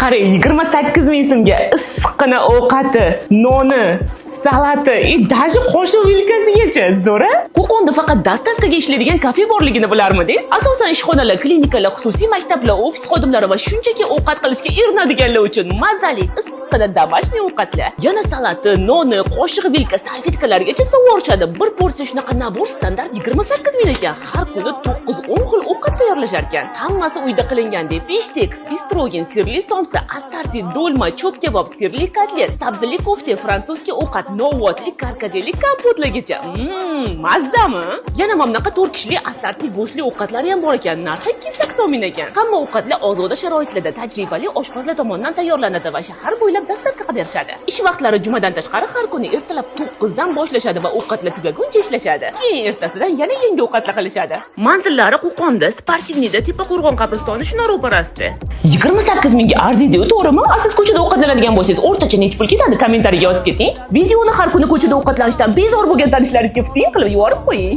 Qarang, 28 ming so'mga issiqqina ovqati, noni, salati, даже qoshiq vilkasigacha zo'ra. Qo'qonda faqat dastavkaga ishlaydigan kafe borligini bilarmidingiz? Asosan ishxonalar, klinikalar, xususiy maktablar, ofis xodimlari va shunchaki ovqat qilishga erinadiganlar uchun mazali issiqqina домашний ovqatlar. Yana salati, noni, qoshiq vilka, salfetkalargacha sovurishadi. Bir porsiya shunaqa nabor standart 28 ming ekan. Har kuni 9-10 xil ovqat tayyorlashar ekan. Hammasi uyda qilingandek. Biftek, bistrogin, sirli somsa, assorti, dolma, cho'p kabob, sirli kotlet, sabzili kofta, fransuzcha ovqat, novotli, karkadelli kompotlargacha. Mazzami? Yana mana bunaqa 4 kishilik assorti go'shtli ovqatlar ham bor ekan. Narxi 280 ming ekan. Hamma ovqatlar ozoda sharoitlarda tajribali oshpazlar tomonidan tayyorlanadi va shahar bo'ylab dastavka qilib berishadi. Ish vaqtlari jumadan tashqari har kuni ertalab 9 dan boshlashadi va ovqatlar tugaguncha ishlashadi. Keyin ertasidan yana yangi ovqatlar qilishadi. Manzillari Qo'qonda, Sportivniyda, Tepaqo'rg'on qabristoni shuni ro'parasida. 28 mingga arziydi, to'g'rimi? Siz ko'chada ovqatlanadigan bo'lsangiz, o'rtacha necha pul ketadi? Kommentariyaga yozib keting. Videoni har kuni ko'chada ovqatlanishdan bezor bo'lgan tanishlaringizga fiting qilib yuborib qo'ying.